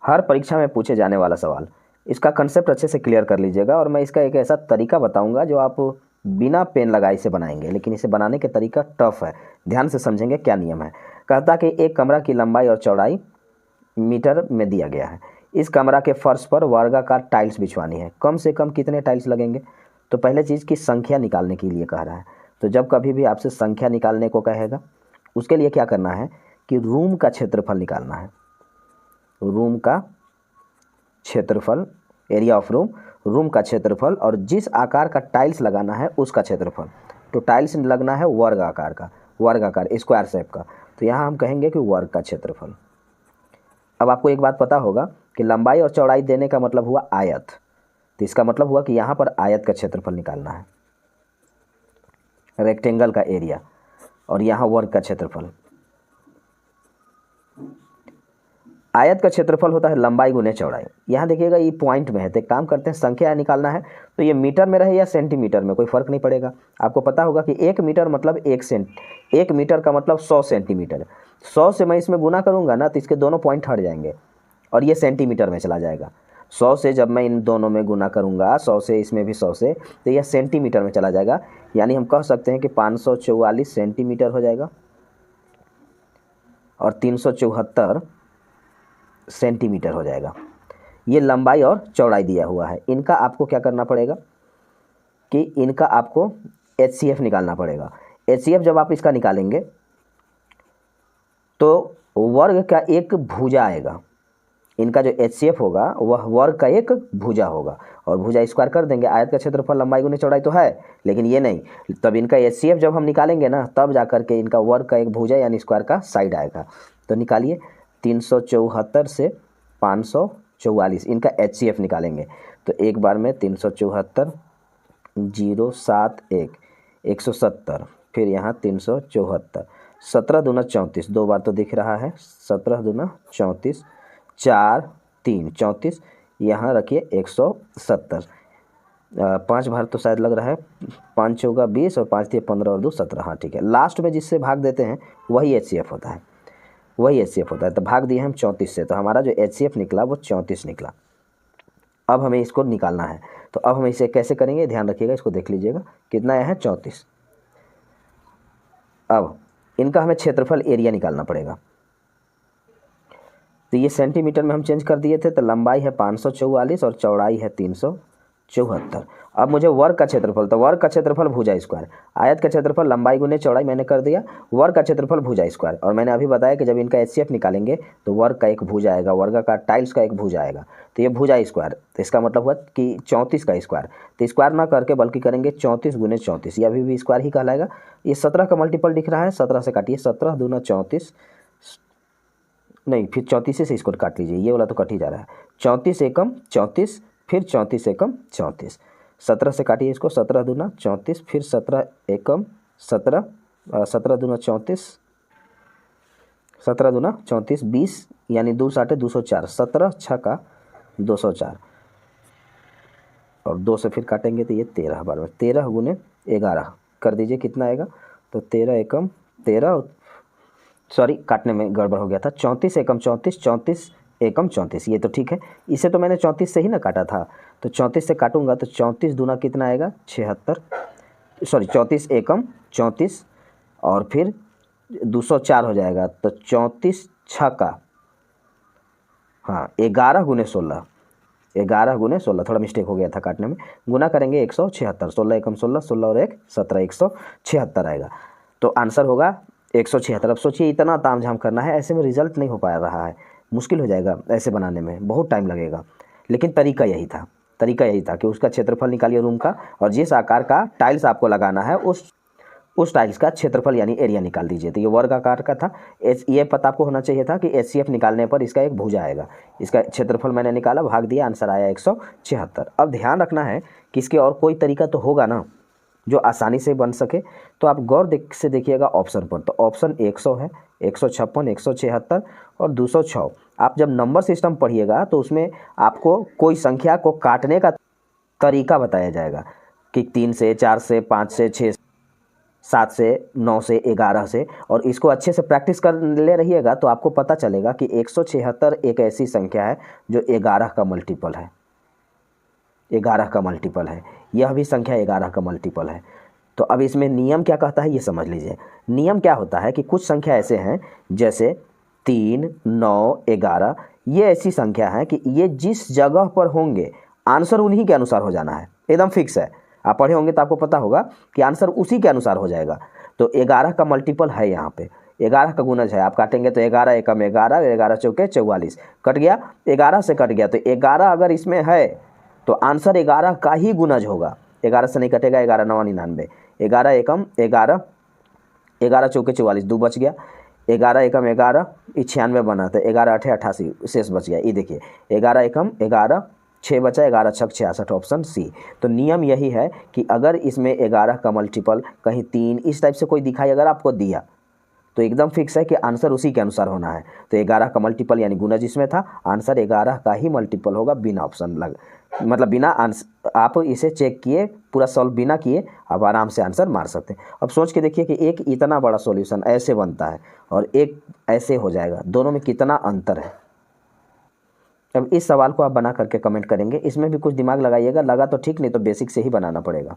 हर परीक्षा में पूछे जाने वाला सवाल। इसका कंसेप्ट अच्छे से क्लियर कर लीजिएगा और मैं इसका एक ऐसा तरीका बताऊंगा जो आप बिना पेन लगाए इसे बनाएंगे, लेकिन इसे बनाने के तरीका टफ है। ध्यान से समझेंगे क्या नियम है। कहता कि एक कमरा की लंबाई और चौड़ाई मीटर में दिया गया है। इस कमरा के फर्श पर वर्गाकार टाइल्स बिछवानी है। कम से कम कितने टाइल्स लगेंगे? तो पहले चीज़ की संख्या निकालने के लिए कह रहा है। तो जब कभी भी आपसे संख्या निकालने को कहेगा, उसके लिए क्या करना है कि रूम का क्षेत्रफल निकालना है। रूम का क्षेत्रफल, एरिया ऑफ रूम, रूम का क्षेत्रफल और जिस आकार का टाइल्स लगाना है उसका क्षेत्रफल। तो टाइल्स लगना है वर्ग आकार का, वर्ग आकार, स्क्वायर शेप का। तो यहाँ हम कहेंगे कि वर्ग का क्षेत्रफल। अब आपको एक बात पता होगा कि लंबाई और चौड़ाई देने का मतलब हुआ आयत। तो इसका मतलब हुआ कि यहाँ पर आयत का क्षेत्रफल निकालना है, रेक्टेंगल का एरिया, और यहाँ वर्ग का क्षेत्रफल। आयत का क्षेत्रफल होता है लंबाई गुने चौड़ाई। यहाँ देखिएगा ये पॉइंट में है, तो एक काम करते हैं, संख्या निकालना है तो ये मीटर में रहे या सेंटीमीटर में कोई फ़र्क नहीं पड़ेगा। आपको पता होगा कि 1 मीटर मतलब 1 मीटर का मतलब 100 सेंटीमीटर। 100 से मैं इसमें गुना करूँगा ना तो इसके दोनों पॉइंट हट जाएंगे और ये सेंटीमीटर में चला जाएगा। 100 से जब मैं इन दोनों में गुना करूँगा, 100 से, इसमें भी 100 से, तो यह सेंटीमीटर में चला जाएगा। यानी हम कह सकते हैं कि 544 सेंटीमीटर हो जाएगा और 374 सेंटीमीटर हो जाएगा। ये लंबाई और चौड़ाई दिया हुआ है। इनका आपको क्या करना पड़ेगा कि इनका आपको HCF निकालना पड़ेगा। HCF जब आप इसका निकालेंगे तो वर्ग का एक भुजा आएगा। इनका जो HCF होगा वह वर्ग का एक भुजा होगा और भुजा स्क्वायर कर देंगे। आयत का क्षेत्रफल लंबाई गुने चौड़ाई तो है, लेकिन ये नहीं। तब इनका HCF जब हम निकालेंगे ना, तब जाकर के इनका वर्ग का एक भुजा यानी स्क्वायर का साइड आएगा। तो निकालिए, 374 से 544 इनका HCF निकालेंगे। तो एक बार में 374, 071, 170, फिर यहाँ 374, 17 दूना 34, 2 बार तो दिख रहा है, 17 दूना 34, 4 3 34, यहाँ रखिए 170, 5 बार तो शायद लग रहा है, 5 चौका 20 और 5 15 और 2 17। हाँ ठीक है, लास्ट में जिससे भाग देते हैं वही HCF होता है, वही HCF होता है। तो भाग दिए हम 34 से, तो हमारा जो HCF निकला वो 34 निकला। अब हमें इसको निकालना है, तो अब हम इसे कैसे करेंगे, ध्यान रखिएगा, इसको देख लीजिएगा कितना आया है, 34। अब इनका हमें क्षेत्रफल एरिया निकालना पड़ेगा। तो ये सेंटीमीटर में हम चेंज कर दिए थे, तो लंबाई है 544 और चौड़ाई है 374। अब मुझे वर्ग का क्षेत्रफल, तो वर्ग का क्षेत्रफल भुजा स्क्वायर, आयत का क्षेत्रफल लंबाई गुने चौड़ाई मैंने कर दिया, वर्ग का क्षेत्रफल भुजा स्क्वायर। और मैंने अभी बताया कि जब इनका HCF निकालेंगे तो वर्ग का एक भुजा आएगा, वर्ग का टाइल्स का एक भुजा आएगा, तो ये भुजा स्क्वायर। तो इसका मतलब हुआ कि 34 का स्क्वायर। तो स्क्वायर ना करके बल्कि करेंगे 34 गुने 34, ये अभी भी स्क्वायर ही कहलाएगा। ये 17 का मल्टीपल दिख रहा है, 17 से काटिए, 17 दूना 34, नहीं फिर 34 से इसको काट लीजिए, ये वाला तो कट ही जा रहा है। 34 एकम 34, फिर 34 एकम 34, 17 से काटिए इसको, 17 दूना 34, फिर 17 एकम 17, 17 दूना 34, 17 दूना 34, 20 यानी 2 साटे 204, 17 छक्का 204 और 2 से फिर काटेंगे तो ये 13 बार में, 13 गुने 11 कर दीजिए, कितना आएगा, तो 13 एकम 13, सॉरी काटने में गड़बड़ हो गया था, 34 एकम 34, 34 एकम 34, ये तो ठीक है। इसे तो मैंने 34 से ही ना काटा था, तो 34 से काटूंगा तो 34 दूना कितना आएगा, 76, सॉरी 34 एकम 34 और फिर 204 हो जाएगा, तो 34 छक्का, हाँ 11 गुने 16, 11 गुने 16, थोड़ा मिस्टेक हो गया था काटने में, गुना करेंगे 176, 16 एकम 16, 16 और 1 17, 176 आएगा। तो आंसर होगा 176। अब सोचिए इतना तामझाम करना है, ऐसे में रिजल्ट नहीं हो पा रहा है, मुश्किल हो जाएगा, ऐसे बनाने में बहुत टाइम लगेगा। लेकिन तरीका यही था, तरीका यही था कि उसका क्षेत्रफल निकालिए रूम का, और जिस आकार का टाइल्स आपको लगाना है उस टाइल्स का क्षेत्रफल यानी एरिया निकाल दीजिए। तो ये वर्ग आकार का था। ये पता आपको होना चाहिए था कि HCF निकालने पर इसका एक भुजा आएगा। इसका क्षेत्रफल मैंने निकाला, भाग दिया, आंसर आया 176। अब ध्यान रखना है कि इसके और कोई तरीका तो होगा ना जो आसानी से बन सके, तो आप गौर से देखिएगा ऑप्शन पर। तो ऑप्शन 100 है, 156, 176 और 206। आप जब नंबर सिस्टम पढ़िएगा तो उसमें आपको कोई संख्या को काटने का तरीका बताया जाएगा कि 3 से, 4 से, 5 से, 6 7 से 9 से 11 से, और इसको अच्छे से प्रैक्टिस कर ले रहिएगा तो आपको पता चलेगा कि 176 एक ऐसी संख्या है जो 11 का मल्टीपल है, 11 का मल्टीपल है। यह भी संख्या 11 का मल्टीपल है। तो अब इसमें नियम क्या कहता है ये समझ लीजिए। नियम क्या होता है कि कुछ संख्या ऐसे हैं जैसे 3, 9, 11, ये ऐसी संख्या है कि ये जिस जगह पर होंगे आंसर उन्हीं के अनुसार हो जाना है, एकदम फिक्स है। आप पढ़े होंगे तो आपको पता होगा कि आंसर उसी के अनुसार हो जाएगा। तो 11 का मल्टीपल है, यहाँ पे 11 का गुणज है। आप काटेंगे तो 11 एकम 11, 11 चौके 44, कट गया, 11 से कट गया। तो 11 अगर इसमें है तो आंसर 11 का ही गुणज होगा, 11 से नहीं कटेगा। 11 9 99, 11 एकम 11, 11 चौके 44, 2 बच गया। 11 एकम 11, 96 बना था, 11 8 88 शेष बच गया। ये देखिए 11 एकम 11, 6 बचा, 11 छक 66, ऑप्शन सी। तो नियम यही है कि अगर इसमें 11 का मल्टीपल कहीं 3 इस टाइप से कोई दिखाई अगर आपको दिया तो एकदम फिक्स है कि आंसर उसी के अनुसार होना है। तो 11 का मल्टीपल यानी गुणज इसमें था, आंसर 11 का ही मल्टीपल होगा, बिना ऑप्शन लग, मतलब बिना आंसर, आप इसे चेक किए, पूरा सॉल्व बिना किए आप आराम से आंसर मार सकते हैं। अब सोच के देखिए कि एक इतना बड़ा सॉल्यूशन ऐसे बनता है और एक ऐसे हो जाएगा, दोनों में कितना अंतर है। अब इस सवाल को आप बना करके कमेंट करेंगे, इसमें भी कुछ दिमाग लगाइएगा, लगा तो ठीक, नहीं तो बेसिक से ही बनाना पड़ेगा।